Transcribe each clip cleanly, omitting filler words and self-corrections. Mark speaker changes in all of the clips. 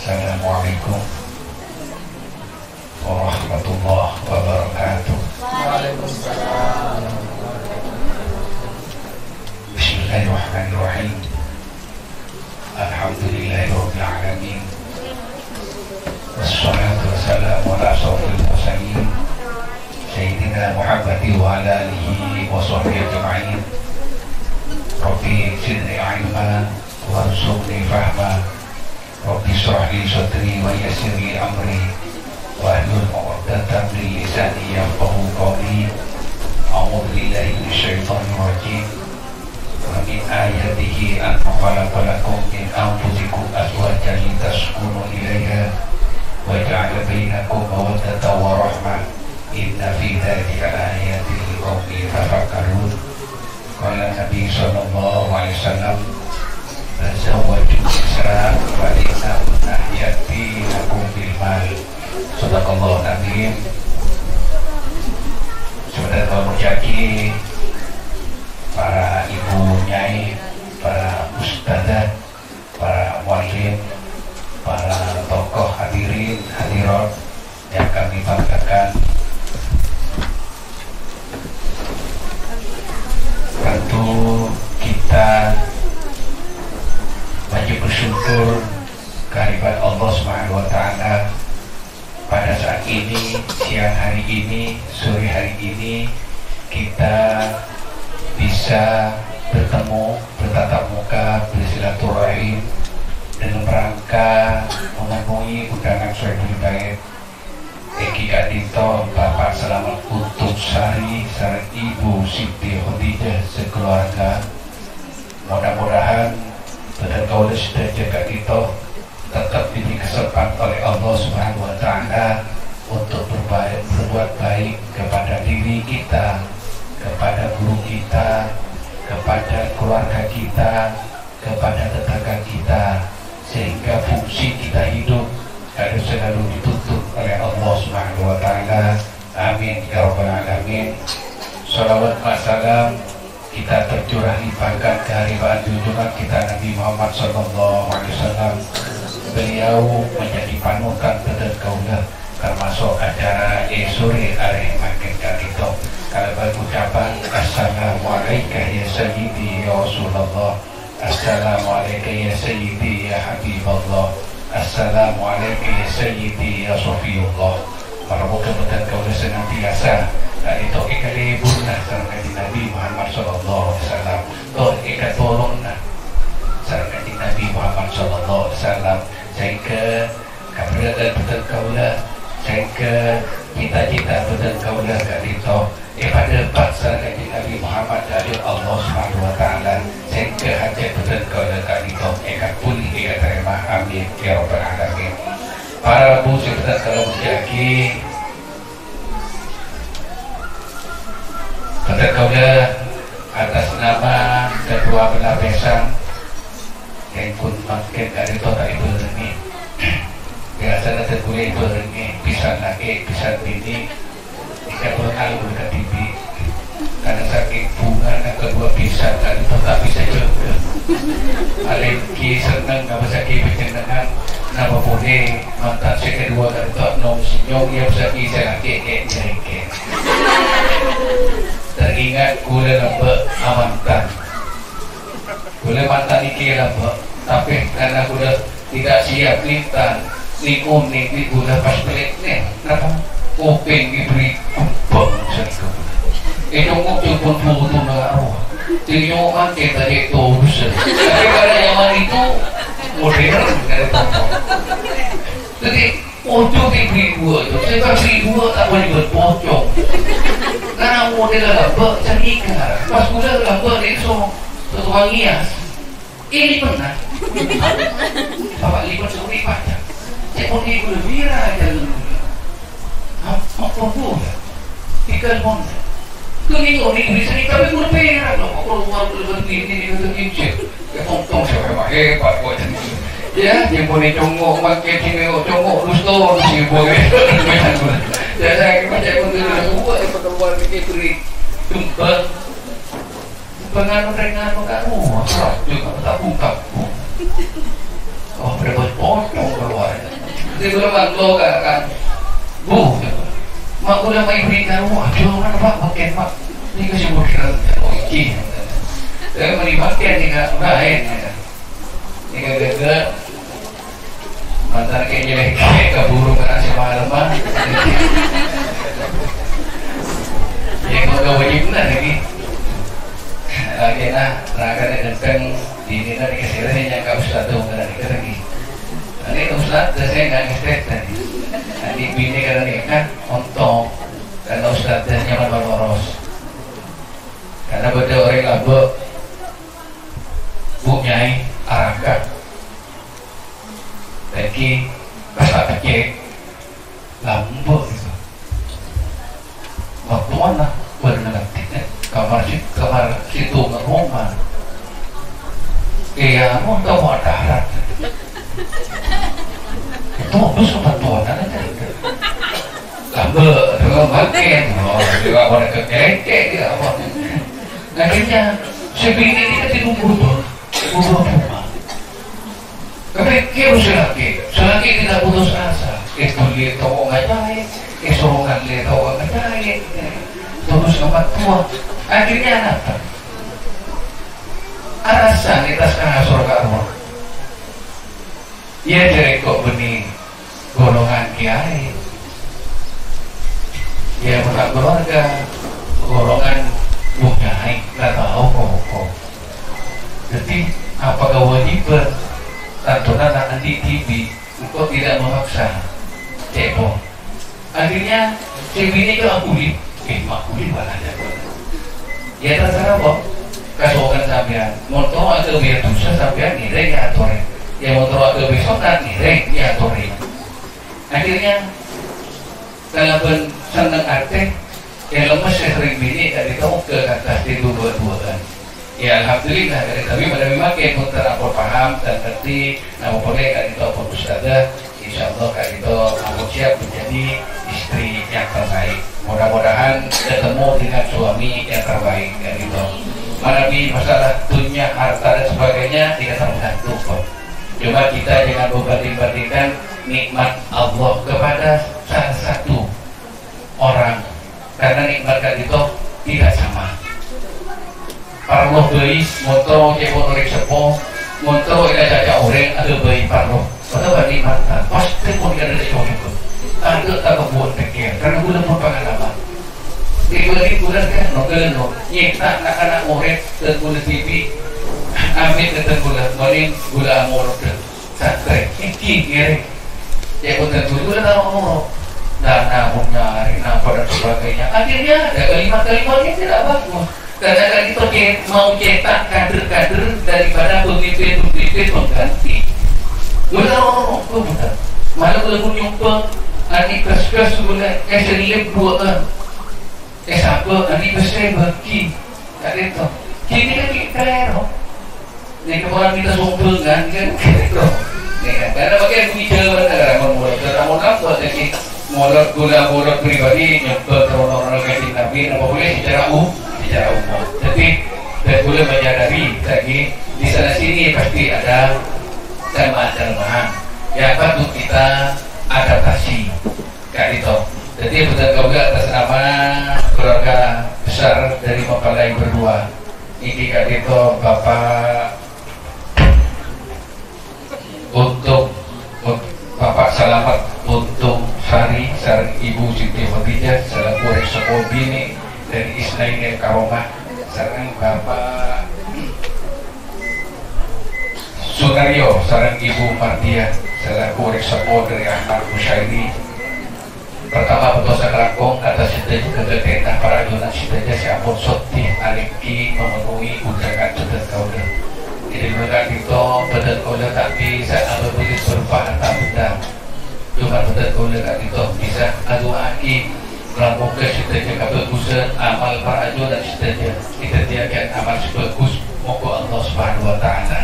Speaker 1: Assalamualaikum warahmatullahi wabarakatuh.
Speaker 2: Waalaikumsalam.
Speaker 1: Bismillahirrahmanirrahim. Alhamdulillahirabbil alamin. Wassalatu wassalamu ala asyrofil mursalin sayyidina Muhammadin wa ala alihi wa sahbihi ajma'in. Rabbi zidni ilma warzuqni fahma. Rabbi shrah li sadri wa yassir li amri wahlul 'uqdatam min lisani yafqahu qawli. A'udzu billahi minasyaitonir rajim. Wa min ayatihi an khalaqa lakum min anfusikum azwajan litaskunu ilaiha wa ja'ala bainakum mawaddatan wa rahmah. Inna fi dzalika laayatin liqaumin yatafakkarun. Qala Nabi sallallahu alaihi wasallam, tazawwaju nisa fa inna yati lakum bil mal. Sadaqallahu nabi. Saudara mujaki, para ibu nyai, para ustadzah, para muallim, para tokoh hadirin hadirat yang kami banggakan, tentu kita ini, siang hari ini, sore hari ini kita bisa bertemu, bertatap muka, bersilaturahim dalam rangka memenuhi undangan Sohibul Bait Eki Kadito Bapak Selamat Kutubsari sareng Ibu Siti Khadijah sekeluarga. Mudah-mudahan pada kaula sedaya Kadito tetap diberi kesempatan oleh Allah Subhanahu wa taala untuk berbuat baik kepada diri kita, kepada guru kita, kepada keluarga kita, kepada tetangga kita, sehingga fungsi kita hidup harus selalu dituntut oleh Allah Subhanahu wa taala. Amin ya rabbal alamin. Shalawat wa salam kita tercurah limpahkan kehadiran junjungan kita Nabi Muhammad sallallahu alaihi wasallam. Beliau menjadi panutan pada kaula termasuk acara sore areh makin kadito. Kalau berucapan assalamualaikum ya sayyidi ya Rasulullah, assalamualaikum ya sayyidi ya Habiballah, assalamualaikum ya sayyidi ya Sofiyullah. Para muka-muka kaula senantiasa itu ikali bunah sareng Nabi Muhammad sallallahu alaihi wasallam. Toh ikat tolongna sareng Nabi Muhammad sallallahu alaihi wasallam sehingga keberadaan betul kaula, sehingga cita-cita betul kaula kadito pada paksa Nabi Muhammad dari Allah Subhanahu wa taala, sehingga hajat betul kaula kadito ikat pulih ikat terima. Amin ya rabbal alamin. Para bu sebentar kalau menjadi betul kaula atas nama kedua belah besan yang pun makin dari total ibu ini biasa ada kuliah ibu ini bisa lagi bisa ini tidak berkali berkat TV karena saking bunga yang kedua bisa dari total bisa juga aliki senang nggak bisa kebijakan nama boleh mantan si kedua dari total nom sinyong yang bisa bisa lagi jengke teringat gula lembek amantan boleh mantan iki lembek, tapi karena udah tidak siap lintan, nikung nih udah pas pelik nih, kenapa? Kuping diberi kumpul, itu ngomong pun foto naruh, tinyokan kita itu terus, tapi pada zaman itu modern dari tombol. Jadi pocong diberi dua, saya beri dua tak boleh buat pocong, karena model lembek cerita, pas udah lembek itu tukang hias ini pernah bapak lipat suri pajak saya pun ikut lebira aja dulu apa pun ikan pun kelingo nih bisa nih tapi gue perak loh kalau keluar lebih ini incip ya tong siapa hebat kok ya yang boleh congok makin sini congok lusto sih boleh ya saya baca pun dulu semua itu keluar ini beri tumpah pengaruh-pengaruh kamu, juga tak bungkap. Oh, berapa potong keluar. Jadi kalau banglo kan, bu, mak udah main beri kamu, aduh mana pak, makin pak, ini kasih bukit, oh iki, saya melibatkan jika lain, jika gagal, mantan kayak jelek, keburu kena semalam, ya kalau wajib benar lagi. Lagi nak raga dengan di ini nanti kesini yang kau ustad tu dengan ini lagi. Nanti ustad saya nggak ngestek tadi. Nanti bini karena ini kan ontong karena ustad nyaman berboros. Karena betul orang labu bu nyai arakat. Lagi pas tak cek lampu itu. Waktu mana bernegatif kamar situ rumah iya mau tahu ada darat itu harus bantuan aja lambe dengan bagian juga pada kekeke dia apa akhirnya sebini ini tidak berubah rumah tapi kira selagi tidak putus asa itu dia tahu nggak jahit kesorongan dia tahu nggak jahit terus nomor tua akhirnya apa? Alasan kita sekarang surga Allah. Ya dari kok benih golongan kiai pihak keluarga, golongan bunyai, nggak tahu kok. Jadi apakah wajib tentunya nanti TV kok tidak memaksa cebong. Akhirnya cewek ini ke akuli mana ada. Ya terserah kok. Kasukan sampean, motor atau biar dosa sampean nilai ya atore. Ya motor atau besok kan nilai ya atore. Akhirnya kalau pun seneng arte, yang lemes saya sering bini dari tahu ke atas itu dua-duaan. Ya alhamdulillah dari kami pada memakai motor apa paham dan ngerti, nama boleh kan itu apa ustadzah. Insya Allah kan itu aku siap menjadi istri yang terbaik. Mudah-mudahan ketemu dengan suami yang terbaik kan itu. Mana di masalah dunia, harta dan sebagainya tidak tergantung kok. Cuma kita jangan membanding-bandingkan nikmat Allah kepada salah satu orang, karena nikmat itu tidak sama. Parloh bayi, motor cebol oleh sepo, motor ila caca orang ada bayi parloh. Pada nikmat pasti pun ada sesuatu itu. Ada tak kebuat tekir, karena gula pun pengalaman. Di bulan kan, no, nyekta anak-anak murid dan gula TV, amit dan gula, maling gula amor dan satre, iki kiri. Ya pun tentu gula amor, dana punya, napa dan sebagainya. Akhirnya ada kalimat-kalimatnya tidak bagus. Karena kan kita mau cetak kader-kader daripada pemimpin-pemimpin pengganti. Gula amor, bukan. Malah gula pun nyumpah, anik kes-kes gula, selip dua siapa ini besar bagi tak ada. Kini kan keren, ni orang minta sumpah kan keren. Karena bagian bicara negara orang buat jadi molot gula pribadi nyoba orang-orang yang Nabi apa boleh secara umum. Tapi dan boleh menyadari lagi di sana sini pasti ada kelemahan yang patut kita adaptasi kayak itu. Jadi betul juga atas nama keluarga besar dari mempelai berdua. Ini kan itu Bapak untuk Bapak Selamat untuk Sari Ibu Siti Khadijah selaku resiko bini dari Isnaini Karomah, sarang Bapak Sunario sarang Ibu Mardia selaku resiko dari Ahmad Musyairi. Pertama betul sekerangkong atas setuju kegedean para ajunan setuju siapun sotih aliki memenuhi undangan setuju kaulah. Jadi mereka itu betul kaulah tak bisa atau begitu berupa harta benda. Cuma betul kaulah tak itu bisa adu aki melakukan setuju kebagusan amal para ajunan setuju. Kita tiakan amal sebagus moga Allah Subhanahu Wa Taala.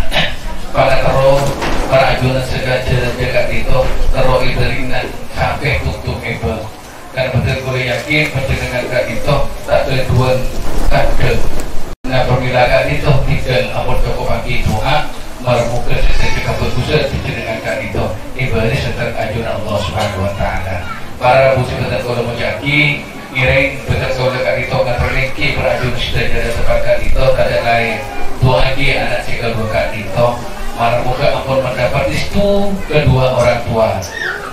Speaker 1: Para terus para ajunan segala jaga itu terus iberinan sampai tutup hebel. Karena betul gue yakin dengan kak itu tak keduan kadel. Nah permilakan itu tinggal apot cukup pagi doa meremuka sesuatu kebagusan dengan kak itu ibadah serta ajunan Allah Subhanahu Wa Taala. Para muslim betul kalau menjaki iring betul kalau kak itu akan terlengki berajun sudah jadi sepakat itu tak ada lain. Doa lagi anak cikal kak itu meremuka ampun mendapat restu kedua orang tua.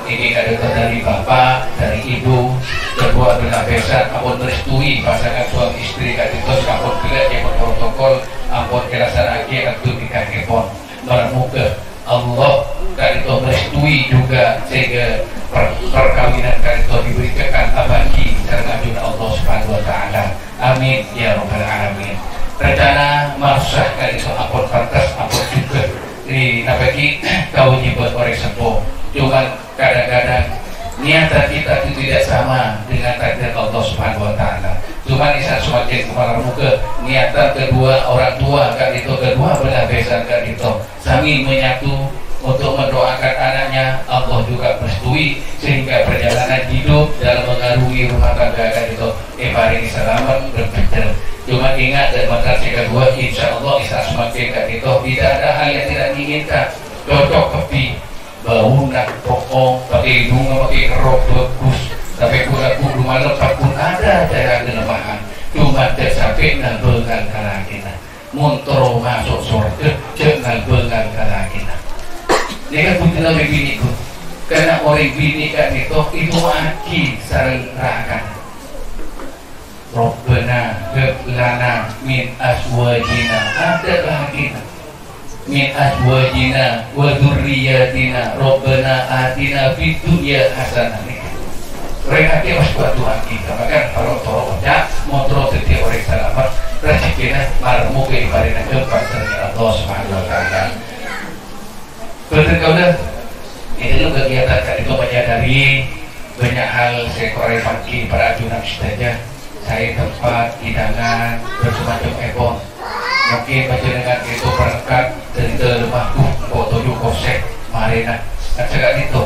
Speaker 1: Ini ada dari bapak, dari ibu, kedua adalah besan, ampun merestui pasangan suami istri kaditos, ampun gelap yang protokol, ampun kelasan lagi atau nikah kepon, meremuka Allah kaditos merestui juga sehingga perkawinan kaditos diberikan abadi karena ajunan Allah Subhanahu Wa Taala. Amin ya Rabbal Alamin. Rencana marsah kaditos ampun pantas, ampun juga di nabagi kewajiban orang sepuh. Cuma kadang-kadang niatan kita itu tidak sama dengan takdir Allah Subhanahu Wa Taala. Cuma bisa semakin kepala muka niatan kedua orang tua kan itu kedua belah besan kan itu saling menyatu untuk mendoakan anaknya. Allah juga merestui sehingga perjalanan hidup dalam mengarungi rumah tangga kan itu paling selamat berbetul. Cuma ingat dan maka kedua insya Allah bisa semakin kan itu tidak ada hal yang tidak diinginkan. Cocok kepi bau nak pokok pakai bunga pakai rok bagus tapi kuda-kudu malam pun ada cara kelemahan. Cuma tak sampai nalbegan kalakina montro masuk surga jangan nalbegan kalakina. Ini kan punya bini ku karena orang bini kan itu aki sarang rakan Rabbana hab lana min azwajina, ada lagi min azwajina wa dzurriyyatina Rabbana atina fid dunya hasanah. Mereka dia mas buat Tuhan kita, maka kalau otak motor setiap orang selamat rezekinya marmu ke ibadah keempat ternyata Allah Subhanahu Wa Taala. Betul kau dah. Ini juga kegiatan tadi itu menyadari banyak hal. Saya korek pagi para ajunan saja. Saya tempat hidangan bersemacam epon. Mungkin dengan itu berangkat dari rumahku kok tujuh kosek marina. Kan segala itu.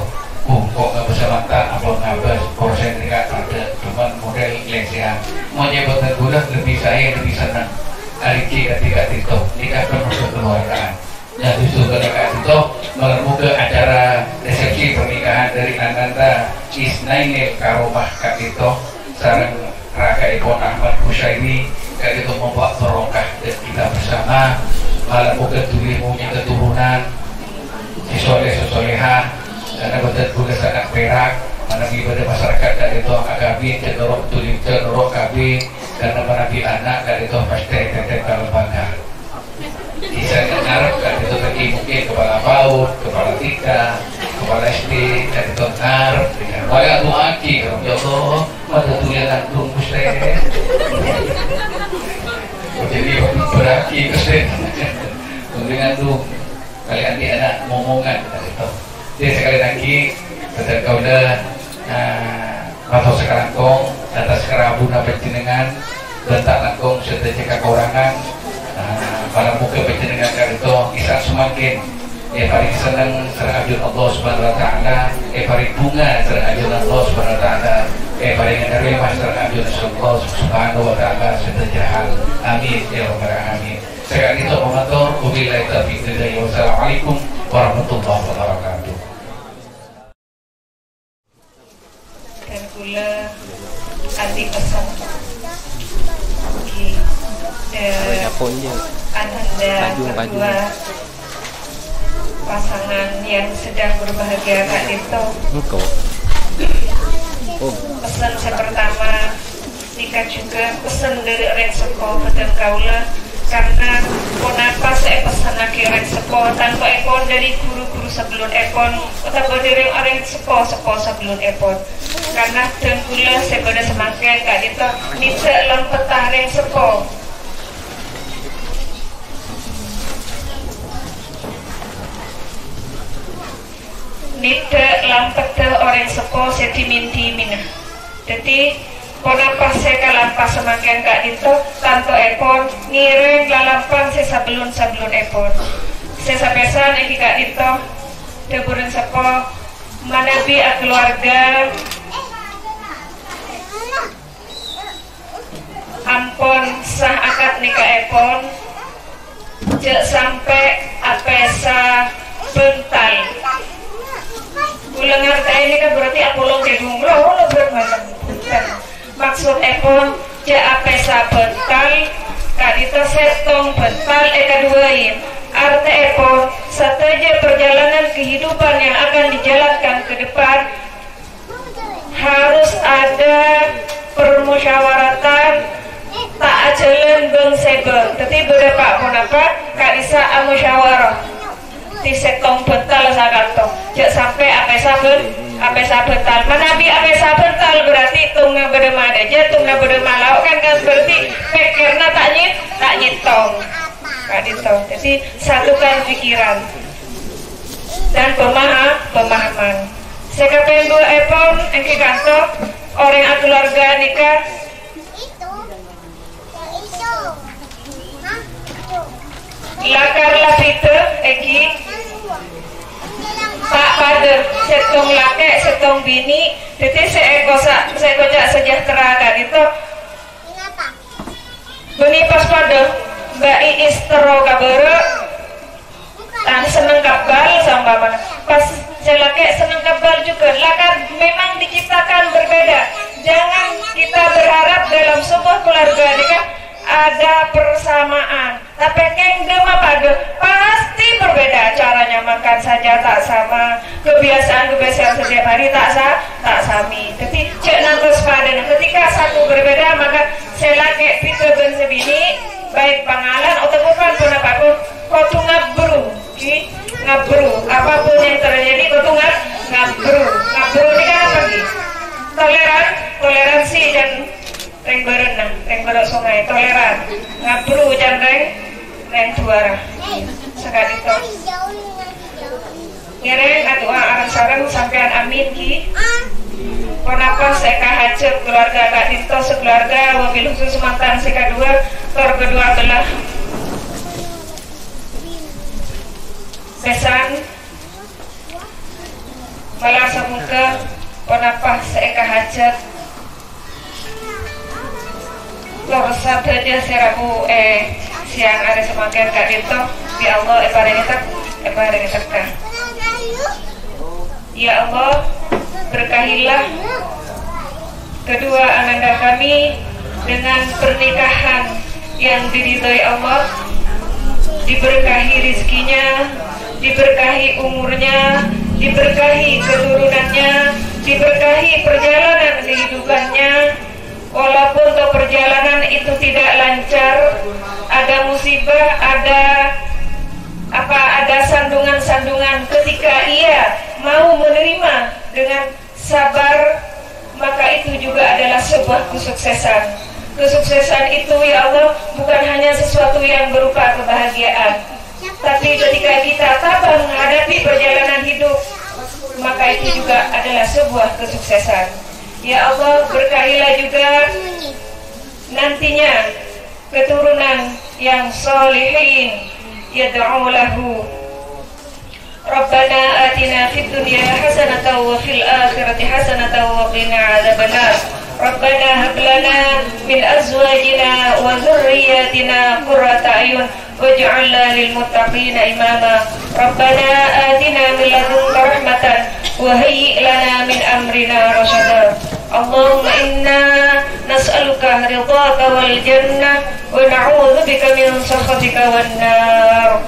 Speaker 1: Kok nggak bisa makan apa nggak bisa proses tidak ada. Cuman model lesehan. Mau nyebutkan gula lebih saya lebih senang. Hari ketika itu nikah penuh keluargaan. Nah justru ketika itu melalui ke acara resepsi pernikahan dari Ananda Isnainil Karomah Kak itu sarang Raka Ipon Ahmad Husyaini Kak itu membawa barokah dan kita bersama melalui ke tulimunya keturunan si soleh-solehah karena betul-betul sangat perak mana ibadah masyarakat Kak itu agabi cenderung tulim cenderung kabi karena menabi anak Kak itu pasti tetap kalau bangga. Bisa dengar kan itu bagi mungkin kepala PAUD, kepala TIKA, kepala SD, dan itu ngarep dengan banyak doa ki, ya Allah, mata tulisan tunggu saya. Jadi berarti kesel, dengan tu kalian di anak ngomongan itu. Jadi sekali lagi betul kau dah atau sekarang kong atas kerabu nabi jenengan bentak langkong serta jika kekurangan. Pada muka penjenengan itu kisah semakin paling senang serang ajun Allah Subhanahu Wa Taala, paling bunga serang ajun Allah Subhanahu Wa Taala, paling menerima serang ajun Allah Subhanahu Wa Taala sejahat. Amin ya rabbal alamin. Sekali itu mengatur wabillahi taufiq hidayah. Wassalamualaikum warahmatullahi wabarakatuh.
Speaker 3: Dan pula anti pesan. Ananda kedua pasangan yang sedang berbahagia Kak Dito. Pesan saya pertama nikah juga pesan dari orang sekolah dan kaula karena kenapa saya pesan lagi orang sekolah tanpa ekon dari guru-guru sebelum ekon atau dari orang sekolah sebelum ekon karena dan pula saya pada semakin Kak Dito tidak lempetah orang sekolah. Nida lampat orang sekolah saya diminti minah. Jadi kenapa saya kalampas semakin Kak Dito tanto epon ngiring lalampan saya sebelum epon. Saya sapesan ini Kak Dito deburan sekolah manabi keluarga ampon sah akad nikah epon jek sampai apesa bental. Ulang harta ini kan berarti aku long gedung lo bermacam maksud epon ja apesa bental Kak Dito setong bental keduain arti epon sateja perjalanan kehidupan yang akan dijalankan ke depan harus ada permusyawaratan tak ajalan beng sebel tapi berapa pun apa Kak Disa musyawarah di setong bental sakanto jak sampai apesa bental manabi apesa bental berarti tungga berdema aja tungga berdema lau kan berarti pikirna tak nyitong Kak Dito. Jadi satukan pikiran dan pemahaman sekapen dua epon engke kantor orang keluarga nikah lakar lapite eki tak pada setong laki setong bini jadi saya kocak sejahtera Kak Dito beni pas pada Mbak Iis tero kabere seneng kabal sama mana pas saya laki seneng kabal juga lakar memang diciptakan berbeda. Jangan kita berharap dalam sebuah keluarga nikah ada persamaan, tapi kengdem pada pasti berbeda. Caranya makan saja tak sama, kebiasaan setiap hari tak sami. Tapi cek nantos pada ketika satu berbeda maka selake pito ben sebini baik pangalan ataupun pun apapun kau tuh ngabru apapun yang terjadi kau tuh ngabru ini kan apa gitu toleransi dan reng berenang reng berok sungai toleran ngabru dan reng juara sekali itu ngereng atau arang sarang sampean amin ki kenapa saya kahajat keluarga Kak Dito sekeluarga wabil khusus mantan seka dua tor kedua belah pesan malah semuka kenapa saya kahajat lor saja serabu siang ada semakin Kak Dito di Allah ebareng tekah ya Allah berkahilah kedua ananda kami dengan pernikahan yang diridhoi Allah, diberkahi rizkinya, diberkahi umurnya, diberkahi keturunannya, diberkahi perjalanan kehidupannya. Walaupun perjalanan itu tidak lancar, ada musibah, ada sandungan-sandungan, ketika ia mau menerima dengan sabar, maka itu juga adalah sebuah kesuksesan. Kesuksesan itu ya Allah bukan hanya sesuatu yang berupa kebahagiaan, tapi ketika kita tabah menghadapi perjalanan hidup, maka itu juga adalah sebuah kesuksesan. Ya Allah berkahilah juga nantinya keturunan yang solihin yad'u lahu. Rabbana atina fid dunya hasanatan wa fil akhirati hasanatan wa qina adzabannar. Rabbana hab lana min azwajina wa dhurriyyatina qurrata a'yun waj'alna lil muttaqina imama. Rabbana atina min ladunka rahmatan wa hayyi' lana min amrina rashada. Allahumma inna nas'aluka ridhaka wal jannah wa na'udzu bika min sakhatika wan nar.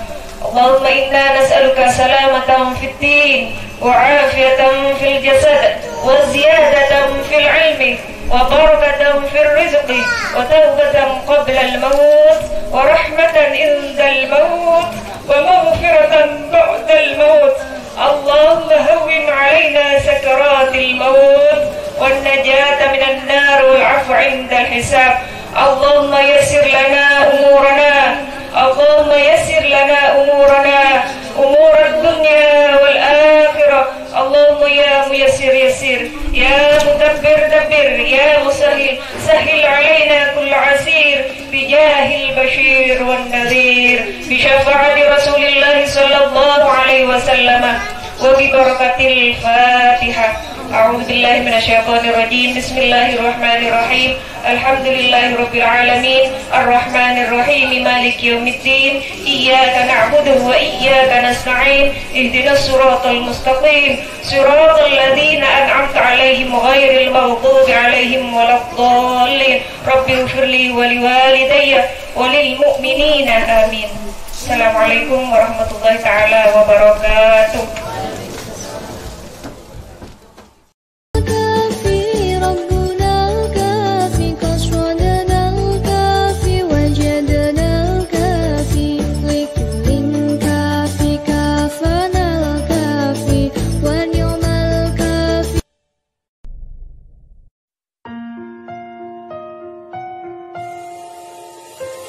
Speaker 3: Allahumma inna nas'aluka salamatan fid din wa 'afiyatan fil jasad wa ziyadatan fil 'ilmi wa barakatan fil rizqi wa tawbatan qabla al maut wa rahmatan inda al maut wa maghfiratan ba'da al maut. Allahumma hawwin 'alaina sakaratil maut wan najata minan nar wal 'afwa 'inda al hisab. Allahumma yassir lana umurana, Allahumma yassir lana umurana, umur dunya wal akhirah. Allahumma ya muyassir yassir, ya mudabbir dabbir, ya musahil sahil alaina kull asir, bijahil bashir wan nadhir, bi syafaati Rasulillah sallallahu alaihi wasallam wa bi barakatil Fatihah. A'udzu billahi minasyaitonir rajim. Bismillahirrahmanirrahim. Alhamdulillahi rabbil alamin. Arrahmanir rahim. Maliki yaumiddin. Iyyaka na'budu wa iyyaka nasta'in. Ihdinas siratal mustaqim. Siratal ladzina an'amta 'alaihim ghairil maghdubi 'alaihim waladdallin. Rabbighfirli wa liwalidayya wa lil mu'minina amin. Assalamualaikum warahmatullahi taala wabarakatuh.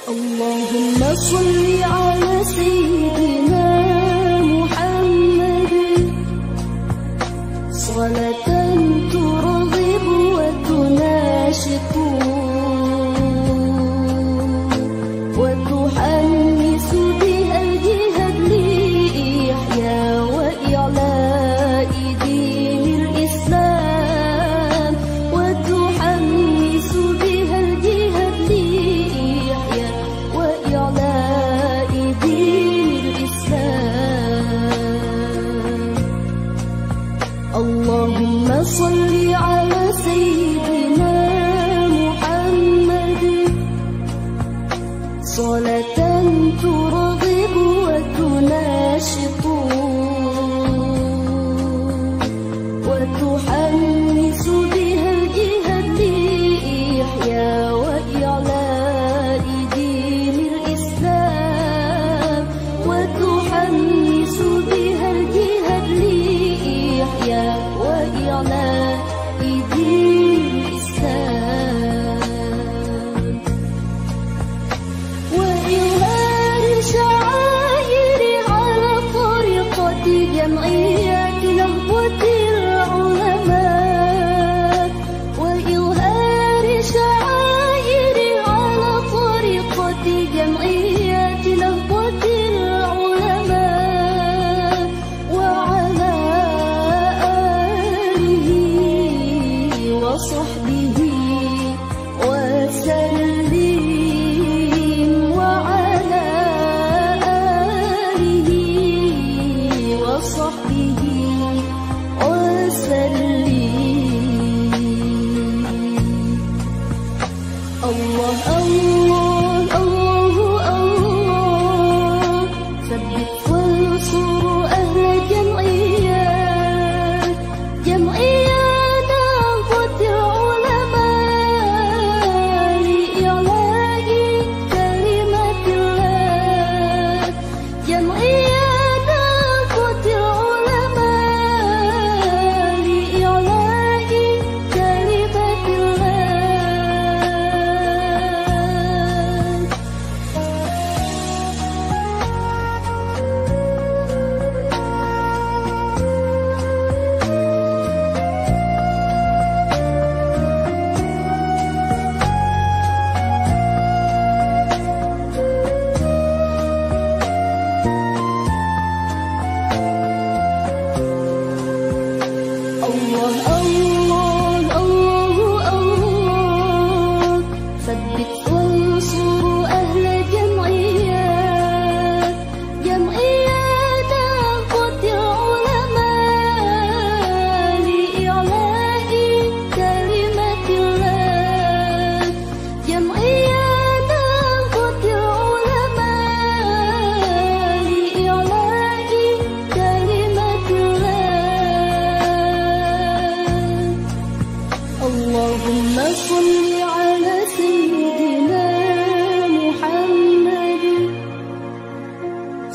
Speaker 4: Allahumma salli ala sayyidina Muhammadin salatan turghibu wa tunashiqu wa tuhannisu biha al-jihad li ihya wa i'la'i dinil Islam wa tuhannisu biha al-jihad li Allahumma salli ala sayyidina Muhammadin salatan turghibu wa tunashiqu wa tuhannisu biha al-jihad li ihya wa i'la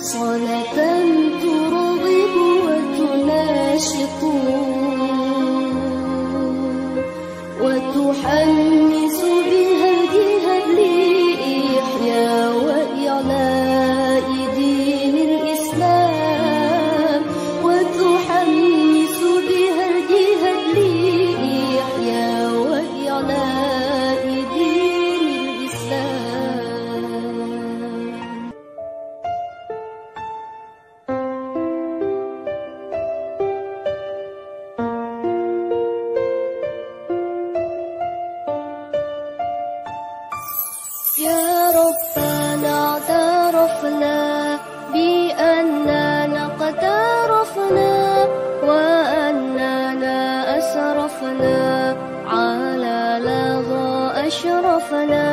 Speaker 4: صلاة ترغب وتناشط وتحمس بهديها لإحياء وإعلاء دين الإسلام وتحمس بهديها لإحياء وإعلاء دين الإسلام. يا ربنا اعترفنا بأننا قد عرفنا وأننا أسرفنا على لظى أشرفنا.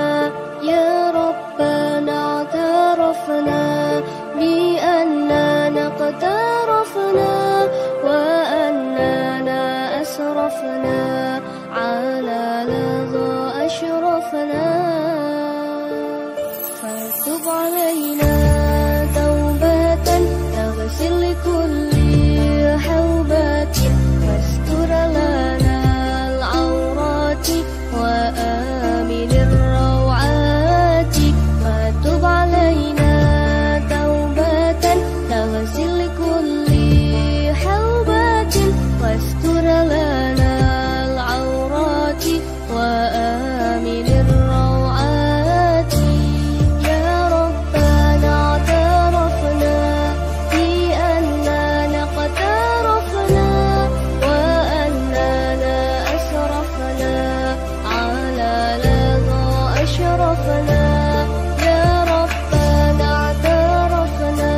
Speaker 4: يا ربنا اعترفنا بأننا قد عرفنا وأننا أسرفنا على لظى أشرفنا. فتب علينا توبة تغسل لكل حوبة واستر لنا العورات وآمن الروعات. فتب علينا توبة تغسل لكل حوبة واستر لنا العورات وآمن الروعات. يا ربنا اعترفنا بأننا قد عرفنا وأننا أسرفنا على لظى أشرفنا. يا ربنا اعترفنا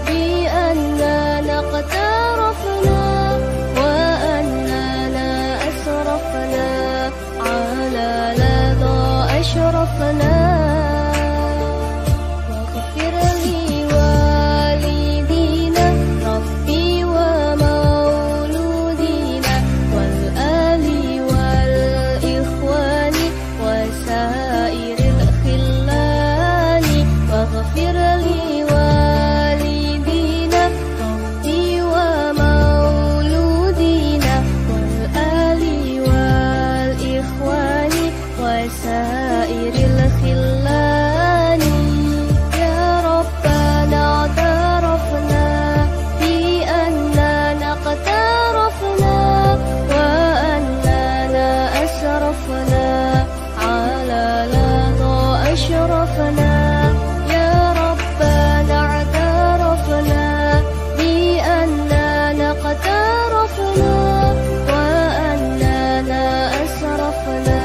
Speaker 4: بأننا قد عرفنا وأننا أسرفنا على لظى أشرفنا. واغفر لوالدينا ربي ومولودينا والآل والإخوان وسائر الخلان. واغفر لوالدينا ربي ومولودينا والآل والإخوان وسائر الخلان. يا ربنا اعترفنا بأننا قد عرفنا وأننا أسرفنا على لظى أشرفنا. يا ربنا اعترفنا بأننا قد عرفنا وأننا أسرفنا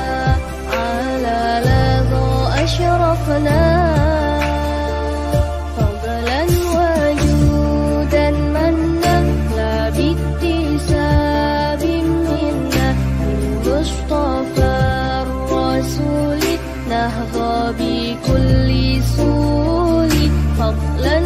Speaker 4: على لظى أشرفنا. فضلا وجودا منا لا باكتساب منا بالمصطفى الرسول نهضى بكل سهول. فضلا